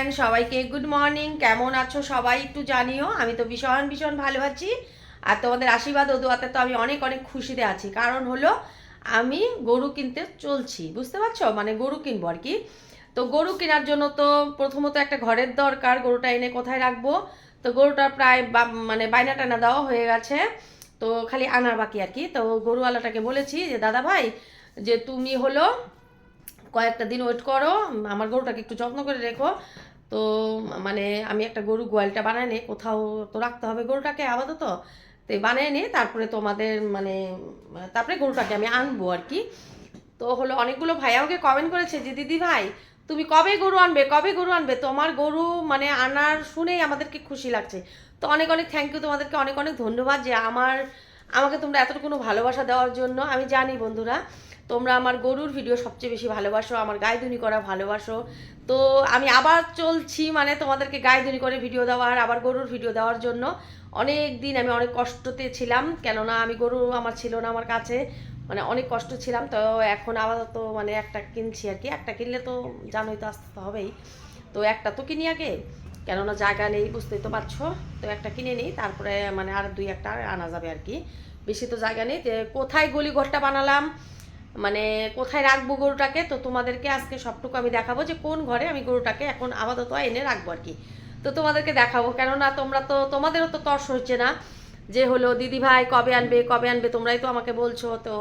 Friend, সবাইকে good morning. কেমন আছো সবাই একটু জানিও। আমি তো ভীষণ ভীষণ ভালো আছি। আর তোমাদের আশীর্বাদ ও দোয়াতে তো আমি অনেক অনেক খুশিতে আছি। কারণ হলো আমি গরু কিনতে চলছি, বুঝতে পারছো, মানে গরু কিনবো আর কি। তো গরু কেনার জন্য তো প্রথমত একটা ঘরের দরকার। গরুটা এনে কোথায় রাখবো? তো গরুটা প্রায় মানে বায়না টানা দেওয়া হয়ে গেছে, তো খালি আনার বাকি আর কি। তো গরুওয়ালাটাকে বলেছি যে দাদা ভাই, যে তুমি হলো কয়েকটা দিন ওয়েট করো, আমার গরুটাকে একটু যত্ন করে রেখো। তো মানে আমি একটা গরু গোয়ালটা বানায় নিই, কোথাও তো রাখতে হবে গরুটাকে আপাতত। তো বানিয়ে নিই, তারপরে তোমাদের মানে তারপরে গরুটাকে আমি আনবো আর কি। তো হলো অনেকগুলো ভাই আমাকে কমেন্ট করেছে যে দিদি ভাই তুমি কবে গরু আনবে, কবে গরু আনবে। তোমার গরু মানে আনার শুনেই আমাদেরকে খুশি লাগছে। তো অনেক অনেক থ্যাংক ইউ, তোমাদেরকে অনেক অনেক ধন্যবাদ যে আমাকে তোমরা এতটুকু ভালোবাসা দেওয়ার জন্য। আমি জানি বন্ধুরা তোমরা আমার গরুর ভিডিও সবচেয়ে বেশি ভালোবাসো, আমার গায়ে দুনি করা ভালোবাসো। তো আমি আবার চলছি মানে তোমাদেরকে গায়ে দুনি করে ভিডিও দেওয়ার, আবার গরুর ভিডিও দেওয়ার জন্য। অনেক দিন আমি অনেক কষ্টতে ছিলাম, কেননা আমি গরু আমার ছিল না আমার কাছে, মানে অনেক কষ্ট ছিলাম। তো এখন আপাতত মানে একটা কিনছি আর কি। একটা কিনলে তো জানোই তো আসতে হবেই, তো একটা তো কিনি আগে, কেননা জায়গা নেই, বুঝতেই তো পারছো। তো একটা কিনে নিই, তারপরে মানে আর দুই একটা আনা যাবে আর কি। বেশি তো জায়গা নেই, যে কোথায় গলি ঘরটা বানালাম, মানে কোথায় রাখবো গরুটাকে, তো তোমাদেরকে আজকে সবটুকু আমি দেখাবো যে কোন ঘরে আমি গরুটাকে এখন আপাতত এনে রাখবো আর কি। তো তোমাদেরকে দেখাবো, কেননা তোমরা তো, তোমাদেরও তো তর্স হচ্ছে না যে হলো দিদি ভাই কবে আনবে কবে আনবে, তোমরাই তো আমাকে বলছো। তো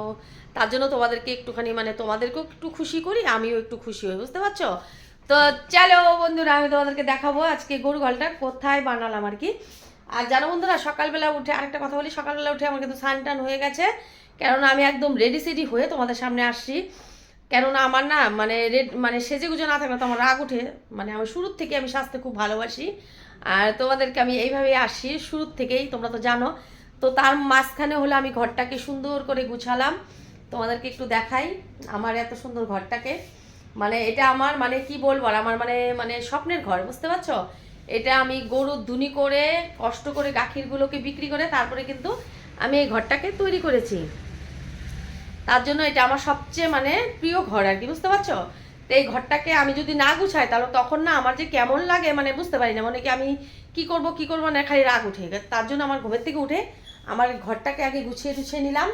তার জন্য তোমাদেরকে একটুখানি মানে তোমাদেরকেও একটু খুশি করি, আমিও একটু খুশি হই, বুঝতে পারছো। তো চলো বন্ধুরা, আমি তোমাদেরকে দেখাবো আজকে গরু ঘরটা কোথায় বানালাম আর কি। আর জানো বন্ধুরা, সকালবেলা উঠে আরেকটা কথা বলি, সকালবেলা উঠে আমার কিন্তু স্নান টান হয়ে গেছে, কেননা আমি একদম রেডি সেডি হয়ে তোমাদের সামনে আসছি। কেননা আমার না মানে মানে সেজে গুজে না থাকলে তো আমার রাগ উঠে। মানে আমি শুরুর থেকে আমি সাজতে খুব ভালোবাসি, আর তোমাদেরকে আমি এইভাবেই আসি শুরুর থেকেই, তোমরা তো জানো। তো তার মাঝখানে হলো আমি ঘরটাকে সুন্দর করে গুছালাম, তোমাদেরকে একটু দেখাই আমার এত সুন্দর ঘরটাকে। মানে এটা আমার মানে কি বলবো আর, আমার মানে মানে স্বপ্নের ঘর, বুঝতে পারছো। এটা আমি গরুর দুনি করে কষ্ট করে গাখিরগুলোকে বিক্রি করে তারপরে কিন্তু আমি এই ঘরটাকে তৈরি করেছি। তার জন্য এটা আমার সবচেয়ে মানে প্রিয় ঘর আর কি, বুঝতে পারছো। তো এই ঘরটাকে আমি যদি না গুছাই তাহলে তখন না আমার যে কেমন লাগে মানে বুঝতে পারি না, মানে কি আমি কি করবো না, খালি রাগ উঠে। তার জন্য আমার ঘুমের থেকে উঠে আমার ঘরটাকে আগে গুছিয়ে টুছিয়ে নিলাম।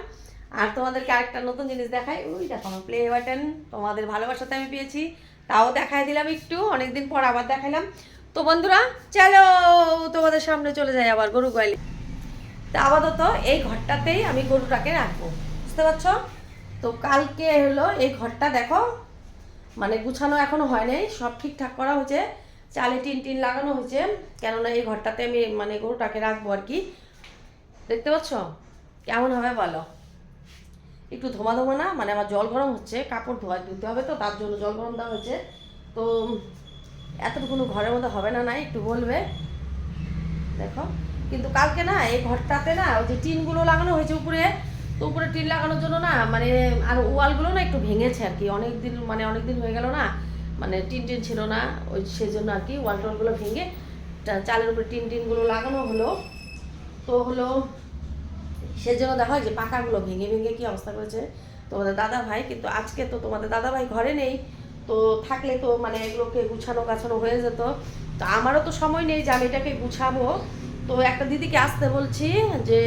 আর তোমাদেরকে আরেকটা নতুন জিনিস দেখাই, ওই দেখো আমার প্লে বাটন, তোমাদের ভালোবাসাতে আমি পেয়েছি, তাও দেখাই দিলাম একটু, অনেকদিন পর আবার দেখালাম। তো বন্ধুরা চলো তোমাদের সামনে চলে যাই আবার গরু গোয়ালি। তা আপাতত এই ঘরটাতেই আমি গরুটাকে রাখবো, বুঝতে পারছো। তো কালকে হলো এই ঘরটা দেখো মানে গুছানো এখনো হয় নাই, সব ঠিকঠাক করা হয়েছে, চালে টিন টিন লাগানো হয়েছে, কেননা এই ঘরটাতে আমি মানে গরুটাকে রাখবো আর কি। দেখতে পাচ্ছ কেমন হবে বলো, একটু ধোমা ধোমা না, মানে আমার জল গরম হচ্ছে, কাপড় ধুতে হবে, তো তার জন্য জল গরম দেওয়া হয়েছে। তো এতটুকুনো ঘরের মধ্যে হবে না, নাই একটু বলবে দেখো। কিন্তু কালকে না এই ঘরটাতে না ওই যে টিনগুলো লাগানো হয়েছে উপরে, তো উপরে টিন লাগানোর জন্য না মানে আর ওয়ালগুলো না একটু ভেঙেছে আর কি, অনেক দিন হয়ে গেল না, মানে টিন টিন ছিল না, ওই সেজন্য আর কি ওয়াল টোয়ালগুলো ভেঙে চালের উপরে টিনগুলো লাগানো হলো। তো হলো সেজন্য দেখা হয় যে পাকাগুলো ভেঙে ভেঙে কি অবস্থা করেছে তোমাদের দাদা ভাই। কিন্তু আজকে তো তোমাদের দাদা ভাই ঘরে নেই, তো থাকলে তো মানে এগুলোকে গুছানো গাছানো হয়ে যেত। তো আমারও তো সময় নেই যে আমি এটাকে গুছাবো। তো একটা দিদিকে আসতে বলছি যে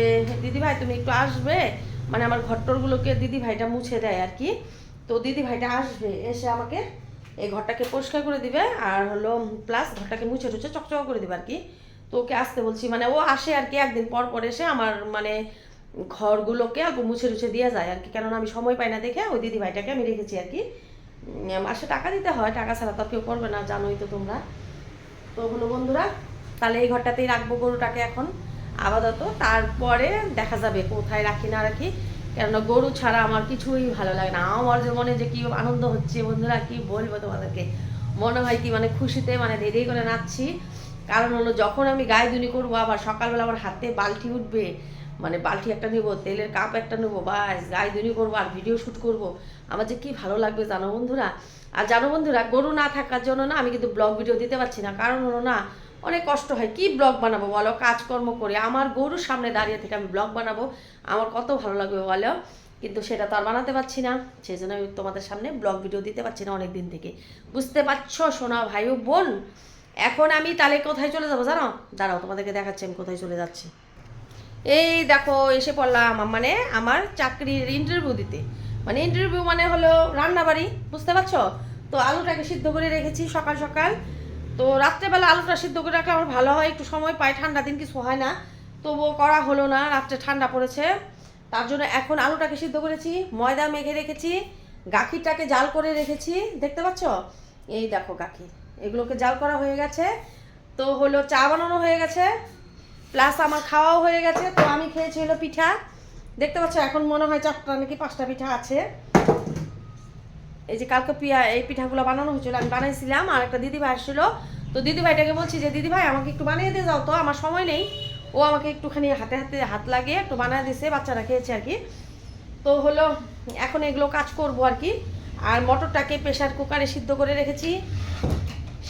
দিদি ভাই তুমি একটু আসবে, মানে আমার ঘরটরগুলোকে দিদি ভাইটা মুছে দেয় আর কি। তো দিদি ভাইটা আসবে, এসে আমাকে এই ঘরটাকে পরিষ্কার করে দিবে, আর হলো প্লাস ঘরটাকে মুছে টুছে চকচক করে দিবে আর কি। তো ওকে আসতে বলছি, মানে ও আসে আর কি একদিন পর পর এসে আমার মানে ঘরগুলোকে আর মুছে টুছে দিয়ে যায় আর কি, কেননা আমি সময় পাই না দেখে ওই দিদি ভাইটাকে আমি রেখেছি আর কি। মাসে টাকা দিতে হয়, টাকা ছাড়া তো কেউ করবে না, জানোই তো তোমরা। তো হলো বন্ধুরা, তাহলে এই ঘরটাতেই রাখবো গরুটাকে এখন আপাতত, তারপরে দেখা যাবে কোথায় রাখি না রাখি। কেননা গরু ছাড়া আমার কিছুই ভালো লাগে না, আমার যে মনে যে কি আনন্দ হচ্ছে বন্ধুরা কি বলবো তোমাদেরকে, মনে হয় কি মানে খুশিতে মানে দেরি করে নাচছি। কারণ হলো যখন আমি গায়ে দুনি করবো, আবার সকালবেলা আমার হাতে বালতি উঠবে, মানে বালতি একটা নেবো, তেলের কাপ একটা নেবো, বাস গায়ে দুনি করবো আর ভিডিও শ্যুট করবো, আমার যে কি ভালো লাগবে জানো বন্ধুরা। আর জানো বন্ধুরা, গরু না থাকার জন্য না আমি কিন্তু ব্লগ ভিডিও দিতে পারছি না, কারণ হলো না অনেক কষ্ট হয়, কি ব্লগ বানাবো বলো, কাজকর্ম করে আমার গরুর সামনে দাঁড়িয়ে থেকে আমি ব্লগ বানাবো, আমার কত ভালো লাগবে বলো। কিন্তু সেটা তো আর বানাতে পারছি না, সেই জন্য আমি তোমাদের সামনে ব্লগ ভিডিও দিতে পারছি না অনেক দিন থেকে, বুঝতে পারছো সোনা ভাই ও বোন। এখন আমি তাহলে কোথায় চলে যাবো জানো? দাঁড়াও, তোমাদেরকে দেখাচ্ছি আমি কোথায় চলে যাচ্ছি। এই দেখো এসে পড়লাম মানে আমার চাকরির ইন্টারভিউ দিতে। মানে ইন্টারভিউ মানে হলো রান্নাবাড়ি, বুঝতে পারছো? তো আলুটাকে সিদ্ধ করে রেখেছি সকাল সকাল। তো রাত্রেবেলা আলুটা সিদ্ধ করে রাখলে আমার ভালো হয়, একটু সময় পাই, ঠান্ডা দিন কিছু হয় না। তবুও করা হলো না, রাত্রে ঠান্ডা পড়েছে। তার জন্য এখন আলুটাকে সিদ্ধ করেছি, ময়দা মেখে রেখেছি, গাখিরটাকে জাল করে রেখেছি, দেখতে পাচ্ছ? এই দেখো গাখির, এগুলোকে জাল করা হয়ে গেছে। তো হলো চা বানানো হয়ে গেছে, প্লাস আমার খাওয়াও হয়ে গেছে। তো আমি খেয়েছি হলো পিঠা, দেখতে পাচ্ছ? এখন মনে হয় 4টা নাকি 5টা পিঠা আছে। এই যে কালকে এই পিঠাগুলো বানানো হয়েছিল, আমি বানাইছিলাম, আর একটা দিদিভাই আসছিল। তো দিদিভাইটাকে বলছি যে দিদিভাই আমাকে একটু বানিয়ে দিয়ে যাও, তো আমার সময় নেই। ও আমাকে একটুখানি হাতে হাতে হাত লাগিয়ে একটু বানিয়ে দিয়েছে, বাচ্চারা খেয়েছে আর কি। তো হলো এখন এগুলো কাজ করব আর কি। আর মটরটাকে প্রেশার কুকারে সিদ্ধ করে রেখেছি,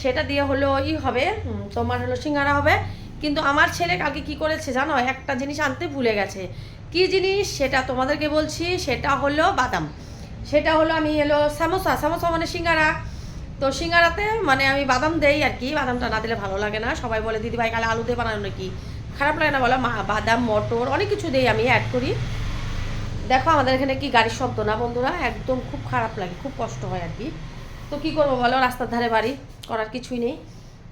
সেটা দিয়ে হলো হবে তোমার হলো সিঙ্গারা হবে। কিন্তু আমার ছেলে কালকে কি করেছে জানো? একটা জিনিস আনতে ভুলে গেছে। কি জিনিস সেটা তোমাদেরকে বলছি, সেটা হলো বাদাম। সেটা হলো আমি সামোসা, সামোসা মানে সিঙ্গারা। তো সিঙ্গারাতে মানে আমি বাদাম দেই আর কি, বাদামটা না দিলে ভালো লাগে না। সবাই বলে দিদিভাই কালে আলু দিয়ে বানানো নাকি, খারাপ লাগে না বলো? বাদাম মটর অনেক কিছু দেই আমি, অ্যাড করি। দেখো আমাদের এখানে কি গাড়ির শব্দ না বন্ধুরা, একদম খুব খারাপ লাগে, খুব কষ্ট হয় আর কি। তো কি করবো বলো, রাস্তার ধারে বাড়ি, করার কিছুই নেই।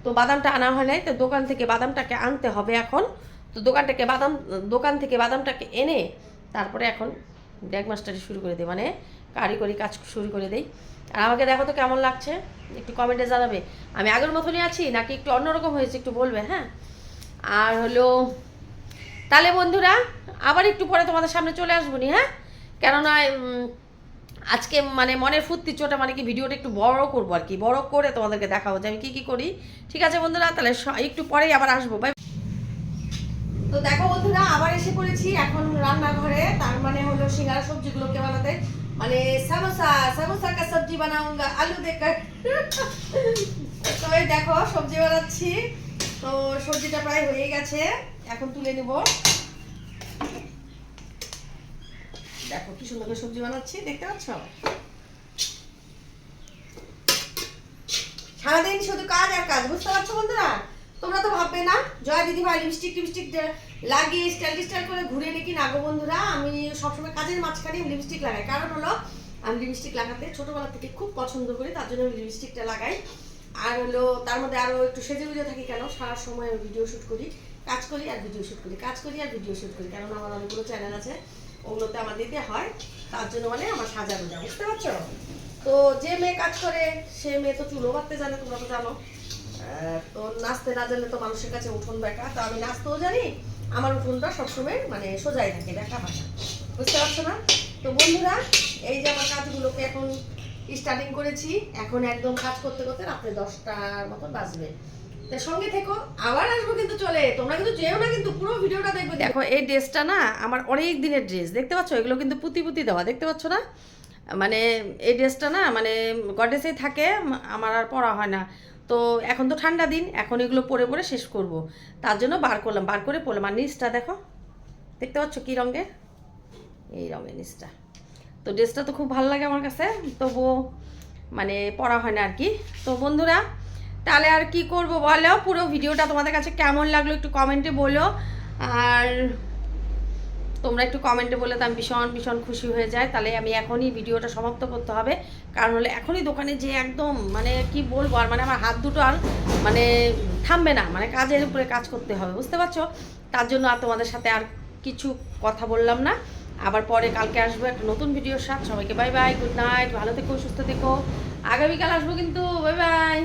তো বাদামটা আনা হয় নাই, তো দোকান থেকে বাদামটাকে আনতে হবে এখন। তো দোকান থেকে বাদামটাকে এনে তারপরে এখন ড্যাগ মাস্টারি শুরু করে দিই, মানে কারিগরি কাজ শুরু করে দেই। আর আমাকে দেখো তো কেমন লাগছে, একটু কমেন্টে জানাবে। আমি আগের মতনই আছি নাকি একটু অন্যরকম হয়েছে, একটু বলবে হ্যাঁ। আর হলো তাহলে বন্ধুরা আবার একটু পরে তোমাদের সামনে চলে আসবো নি, হ্যাঁ? কেননা আজকে মানে মনের ফুর্তি চোটা, মানে কি ভিডিওটা একটু বড় করবো আর কি, বড় করে তোমাদেরকে দেখাবো যে আমি কি কি করি। ঠিক আছে বন্ধুরা, তাহলে একটু পরেই আবার আসবো, বাই। তো দেখো বন্ধুরা আবার এসে পড়েছি এখন রান্নাঘরে, তার মানে হলো সিঙ্গারা সবজিগুলোকে বানাতে, মানে সামোসা কা সবজি বানাऊंगा আলু দেकर। তো এই দেখো সবজি বানাচ্ছি। তো সবজিটা প্রায় হয়ে গেছে, এখন তুলে নেব। দেখো কি সুন্দর করে সবজি বানাচ্ছি, দেখতে পাচ্ছ? সারাদিন শুধু কাজ আর কাজ, বুঝতে পারছো বন্ধুরা? তোমরা তো ভাববে না জয় দিদি ভাই লিপস্টিক লাগিয়ে স্টাইল করে ঘুরে নাকি না গো বন্ধুরা। আমি সবসময় কাজের মাঝখানে লিপস্টিক লাগাই, কারণ হলো আমি লিপস্টিক লাগাতে ছোটবেলা থেকে খুব পছন্দ করি, তার জন্য আমি লিপস্টিকটা লাগাই। আর হলো তার মধ্যে আরও একটু সেজে গুজে থাকি, কেন সারা সময় আমি ভিডিও শ্যুট করি, কাজ করি আর ভিডিও শ্যুট করি, কাজ করি আর ভিডিও শ্যুট করি, কারণ আমার অনেকগুলো চ্যানেল আছে, ওগুলোতে আমার দিতে হয়। তার জন্য মানে আমার সাজানো যায়, বুঝতে পারছো? তো যে মেয়ে কাজ করে সে মেয়ে তো চুলো বাঁধতে জানে, তোমরা তো জানো। তো নাচতে না জানলে তো মানুষের কাছে উঠোন বেঁকা, তো আমি নাচতেও জানি, আমার উঠোনটা সবসময় মানে সোজাই থাকে, দেখা হয় না, বুঝতে পারছো না? তো বন্ধুরা এই যে আমার কাজগুলোকে এখন স্টার্টিং করেছি, এখন একদম কাজ করতে করতে রাত্রে 10টার মতন বাজবে। তো সঙ্গে থেকো, আবার আসবো কিন্তু চলে, তোমরা কিন্তু যেও না, কিন্তু পুরো ভিডিওটা দেখবে। দেখো এই ড্রেসটা না আমার অনেক দিনের ড্রেস, দেখতে পাচ্ছ? এগুলো কিন্তু পুঁতি দেওয়া, দেখতে পাচ্ছ না? মানে এই ড্রেসটা না মানে গডেসেই থাকে, আমার আর পরা হয় না। তো এখন তো ঠান্ডা দিন, এখন এগুলো পরে শেষ করব, তার জন্য বার করে পরলাম। আর নিচটা দেখো, দেখতে পাচ্ছ কী রঙের? এই রঙের নিচটা। তো ড্রেসটা তো খুব ভালো লাগে আমার কাছে, তবুও মানে পরা হয় না আর কি। তো বন্ধুরা তাহলে আর কি করব বলো, পুরো ভিডিওটা তোমাদের কাছে কেমন লাগলো একটু কমেন্টে বলো। আর তোমরা একটু কমেন্টে বলে তো আমি ভীষণ খুশি হয়ে যাই। তাহলে আমি এখনই ভিডিওটা সমাপ্ত করতে হবে, কারণ হলে এখনই দোকানে যে একদম মানে কি বলবো, আর মানে আমার হাত দুটো আর মানে থামবে না, মানে কাজের উপরে কাজ করতে হবে, বুঝতে পারছো? তার জন্য আর তোমাদের সাথে আর কিছু কথা বললাম না। আবার পরে কালকে আসবো একটা নতুন ভিডিওর সাথে। সবাইকে বাই বাই, গুড নাইট, ভালো থেকো, সুস্থ থেকো। আগামীকাল আসবো কিন্তু, বাই বাই।